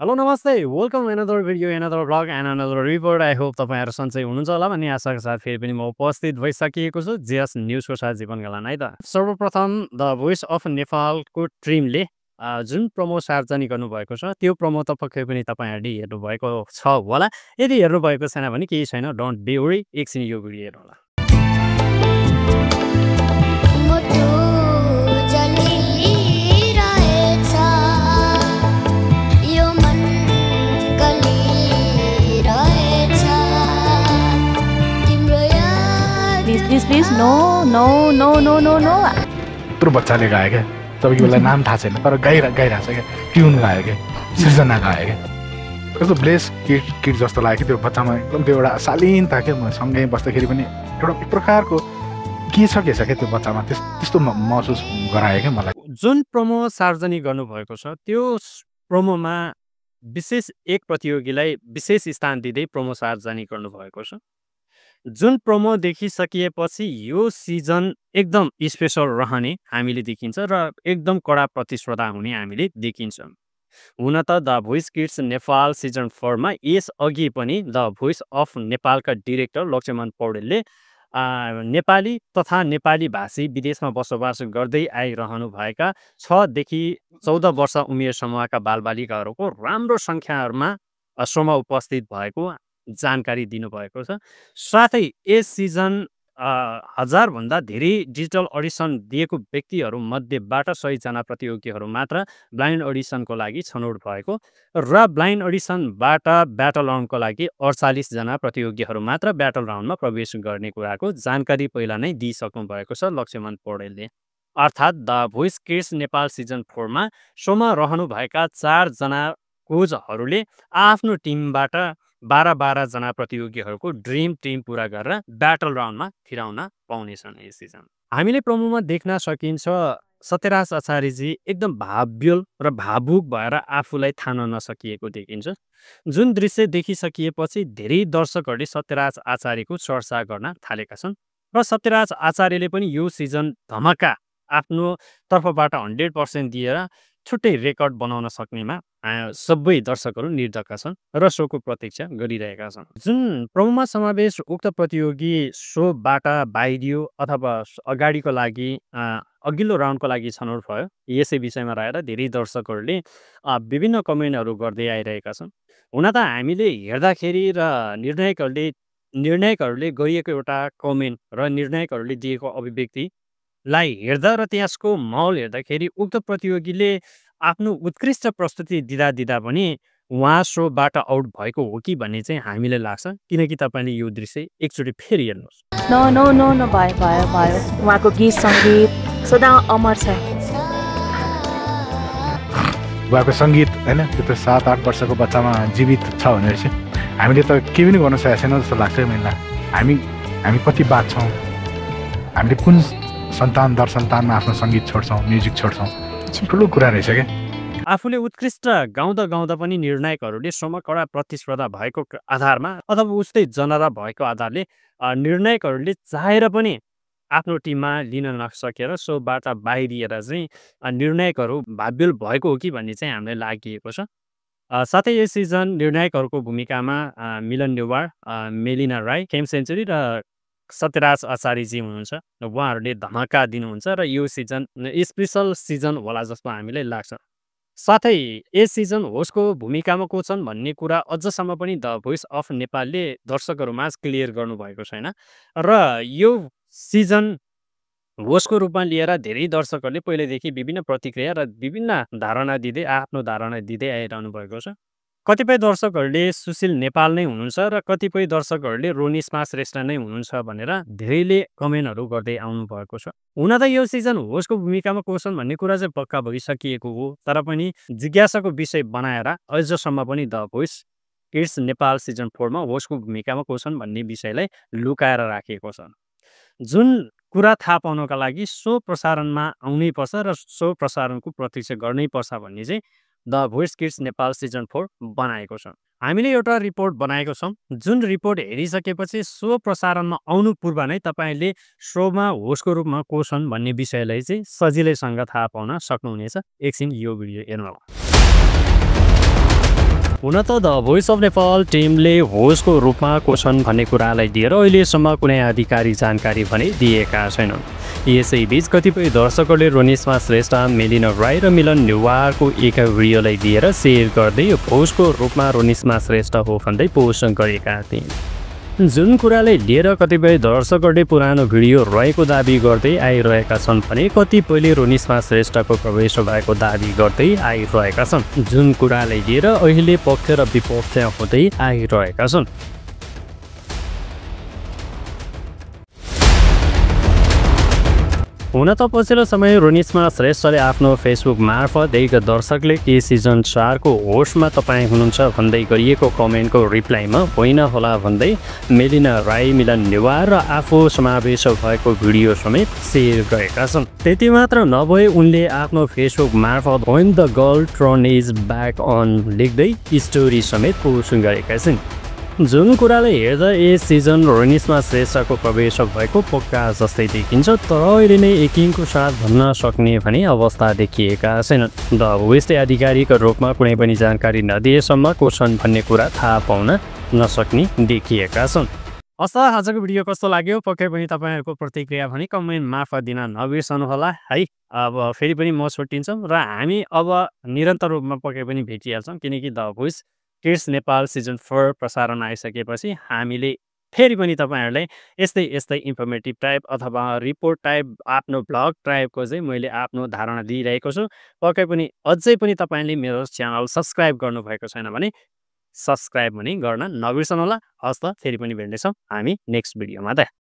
Hello नमस्ते welcome another video another blog and another report I hope तपाईँहरू सन्चै हुनुहुन्छ होला भन्ने आशाका साथ फेरि पनि म उपस्थित भइसकिएको छु जेएस न्युजको साथ जीवन गलान है त सर्वप्रथम द भोइस अफ नेपालको टिमले जुन प्रोमो सार्वजनिक गर्नुभएको छ त्यो प्रोमो त पक्कै पनि तपाईँहरूले हेर्नुभएको छ होला यदि हेर्नुभएको छैन भने केही छैन डोन्ट बी वरी एकछिन यो भिडियो हेर्नु होला Please, no. यत्रो बच्चाले गायो क्या तपाईँको बेला नाम थाहा छैन तर गाइरहेको छ क्या ट्युन गायो क्या सृजना गायो क्या कस्तो ब्लेस किड जस्तो लाग्यो कि त्यो बच्चामा एकदम त्यो एउटा शालीनता क्या म सँगै बस्दाखेरि पनि एउटा एक प्रकारको के छ क्या त्यो बच्चामा त्यस्तो महसुस गरायो क्या मलाई जुन प्रोमो सार्वजनिक गर्नुभएको छ त्यो प्रोमोमा विशेष एक प्रतियोगीलाई विशेष स्थान दिँदै प्रोमो सार्वजनिक गर्नुभएको छ जुन प्रोमो देखिसकिएपछि यो सिजन एकदम स्पेसल रहने हामीले देखिन्छ र एकदम कडा प्रतिस्पर्धा हुने हामीले देखिन्छौँ हुन त the Voice Kids Nepal season 4मा यसअघि पनि द भोइस अफ नेपालका डिरेक्टर लक्ष्मण पौडेलले नेपाली तथा नेपाली भाषी विदेशमा बसोबास गर्दै आइरहनुभएका 6 देखि 14 वर्ष उमेर समूहका बालबालिकाहरूको राम्रो सङ्ख्याहरूमा शोमा उपस्थित भएको जानकारी दिनुभएको छ साथै यस सिजन 1000भन्दा धेरै डिजिटल अडिसन दिएको व्यक्तिहरू मध्येबाट 100 जना प्रतियोगीहरू मात्र ब्लाइन्ड अडिसनको लागि छनौट भएको र ब्लाइन्ड अडिसनबाट ब्याटल राउन्डको लागि 48 जना प्रतियोगीहरू मात्र ब्याटल राउन्डमा प्रवेश गर्ने कुराको जानकारी पहिला नै दिइसक्नु भएको छ लक्ष्मण पौडेलले अर्थात् the Voice Kids Nepal season 4मा शोमा रहनुभएका 4 जना कोचहरूले आफ्नो टिमबाट 12 जना प्रतियोगीहरूको ड्रिम टिम पुरा गरेर ब्याटल राउन्डमा फिराउन पाउनेछन् यस सिजन हामीले प्रोमोमा देख्न सकिन्छ सत्यराज आचार्यजी एकदम भाव्युल र भावुक भएर आफूलाई थाहा नसकिएको देखिन्छ जुन दृश्य देखिसकिएपछि धेरै दर्शकहरूले सत्यराज आचार्यको चर्चा गर्न थालेका छन् र सत्यराज आचार्यले पनि यो सिजन धमाका आफ्नो तर्फबाट 100% दिएर छुट्टै रेकर्ड बनाउन सक्नेमा सबै दर्शकहरू निर्धक्क छन् र सोको प्रतीक्षा गरिरहेका छन् जुन प्रोमोमा समावेश उक्त प्रतियोगी सोबाट बाहिरियो अथवा अगाडिको लागि अघिल्लो राउन्डको लागि छनौट भयो यसै विषयमा रहेर धेरै दर्शकहरूले विभिन्न कमेन्टहरू गर्दै आइरहेका छन् हुन त हामीले हेर्दाखेरि र निर्णायकहरूले गरिएको एउटा कमेन्ट र निर्णायकहरूले दिएको अभिव्यक्तिलाई हेर्दा र त्यसको माहौल हेर्दाखेरि उक्त प्रतियोगीले आफ्नो उत्कृष्ट प्रस्तुति दिँदा पनि उहाँ सोबाट आउट भएको हो कि भन्ने चाहिँ हामीलाई लाग्छ किनकि तपाईँले यो दृश्य एकचोटि फेरि हेर्नुहोस् No, भयो उहाँको गीत सङ्गीत सदा अमर छ उहाँको सङ्गीत होइन त्यो त 7-8 वर्षको बच्चामा जीवित छ भनेपछि हामीले त केही पनि गर्न सकेको छैन जस्तो लाग्छ मलाई हामी कति बाँच्छौँ हामीले कुन सन्तान दर सन्तानमा आफ्नो सङ्गीत छोड्छौँ म्युजिक छोड्छौँ ठुलो कुरा रहेछ क्या आफूले उत्कृष्ट गाउँदा पनि निर्णायकहरूले सोमा कडा प्रतिस्पर्धा भएको आधारमा अथवा उस्तै जनता भएको आधारले निर्णायकहरूले चाहेर पनि आफ्नो टिममा लिन नसकेर सोबाट बाहिरिएर चाहिँ निर्णायकहरू भाव्युल भएको हो कि भन्ने चाहिँ हामीलाई लागिएको छ साथै यस सिजन निर्णायकहरूको भूमिकामा मिलन नेवार मेलिना राई केम सेन्चुरी र सत्यराज आचार्यजी हुनुहुन्छ उहाँहरूले धमाका दिनुहुन्छ र यो सिजन स्पेसल सिजन होला जस्तो हामीलाई लाग्छ साथै यस सिजन होस्टको भूमिकामा को छन् भन्ने कुरा अझसम्म पनि द भोइस अफ नेपालले दर्शकहरूमा क्लियर गर्नुभएको छैन र यो सिजन होस्टको रूपमा लिएर धेरै दर्शकहरूले पहिलेदेखि विभिन्न प्रतिक्रिया र विभिन्न धारणा दिँदै आफ्नो धारणा दिँदै आइरहनु भएको छ कतिपय दर्शकहरूले सुशील नेपाल नै हुनुहुन्छ र कतिपय दर्शकहरूले रोनिस्मा श्रेष्ठ नै हुनुहुन्छ भनेर धेरैले कमेन्टहरू गर्दै आउनु भएको छ हुन त यो सिजन होस्टको भूमिकामा को छन् भन्ने कुरा चाहिँ पक्का भइसकिएको हो तर पनि जिज्ञासाको विषय बनाएर अझसम्म पनि the Voice Kids Nepal season 4मा होस्टको भूमिकामा को छन् भन्ने विषयलाई लुकाएर राखिएको छ जुन कुरा थाहा पाउनका लागि सो प्रसारणमा आउनै पर्छ र सो प्रसारणको प्रतीक्षा गर्नै पर्छ भन्ने चाहिँ the Voice Kids Nepal season 4 बनाएको छ हामीले एउटा रिपोर्ट बनाएको छौँ जुन रिपोर्ट हेरिसकेपछि सो प्रसारणमा आउनु पूर्व नै तपाईँले सोमा होस्टको रूपमा को छन् भन्ने विषयलाई चाहिँ सजिलैसँग थाहा पाउन सक्नुहुनेछ एकछिन यो भिडियो हेर्नु हुन त द भोइस अफ नेपाल टिमले होस्टको रूपमा को छन् भन्ने कुरालाई लिएर अहिलेसम्म कुनै आधिकारिक जानकारी भने दिएका छैनन्। यसैबीच कतिपय दर्शकहरूले रोनिस्मा श्रेष्ठ, मेलिना राई र मिलन नेवारको एक भिडियोलाई लिएर सेयर गर्दै होस्टको रूपमा रोनिस्मा श्रेष्ठ हो भन्दै पोस्ट गरेका थिए, जुन कुरालाई लिएर कतिपय दर्शकहरूले पुरानो भिडियो रहेको दाबी गर्दै आइरहेका छन् भने कतिपयले रोनिस्मा श्रेष्ठको प्रवेश भएको दाबी गर्दै आइरहेका छन्, जुन कुरालाई लिएर अहिले पक्ष र विपक्ष हुँदै आइरहेका छन्। हुन त पछिल्लो समय रोनिस्मा श्रेष्ठले आफ्नो फेसबुक मार्फत एक दर्शकले के सिजन 4 को होस्टमा तपाईँ हुनुहुन्छ भन्दै गरिएको कमेन्टको रिप्लाईमा होइन होला भन्दै मेलिना राई, मिलन नेवार र आफू समावेश भएको भिडियो समेत सेयर गरेका छन्। त्यति मात्र नभए उनले आफ्नो फेसबुक मार्फत when the girl turn is back on लेख्दै स्टोरी समेत पोस्ट गरेका छन्, जुन कुरालाई हेर्दा यस सिजन रोनिस्मा श्रेष्ठको प्रवेश भएको पक्का जस्तै देखिन्छ। तर अहिले नै एकिङको साथ भन्न सक्ने भने अवस्था देखिएका छैनन्। द भोइसले आधिकारिक रूपमा कुनै पनि जानकारी नदिएसम्म को छन् भन्ने कुरा थाहा पाउन नसक्ने देखिएका छन्। हस्, आजको भिडियो कस्तो लाग्यो पक्कै पनि तपाईँहरूको प्रतिक्रिया भने कमेन्ट मार्फत दिन नबिर्सनुहोला है। अब फेरि पनि म छुट्टिन्छौँ र हामी अब निरन्तर रूपमा पक्कै पनि भेटिहाल्छौँ, किनकि the Voice Kids Nepal season 4 प्रसारण आइसकेपछि हामीले फेरि पनि तपाईँहरूलाई यस्तै इन्फर्मेटिभ टाइप अथवा रिपोर्ट टाइप आफ्नो ब्लग टाइपको चाहिँ मैले आफ्नो धारणा दिइरहेको छु। पक्कै पनि अझै पनि तपाईँले मेरो च्यानल सब्सक्राइब गर्नुभएको छैन भने सब्सक्राइब पनि गर्न नबिर्सनुहोला। हस् त, फेरि पनि भेट्नेछौँ हामी नेक्स्ट भिडियोमा त।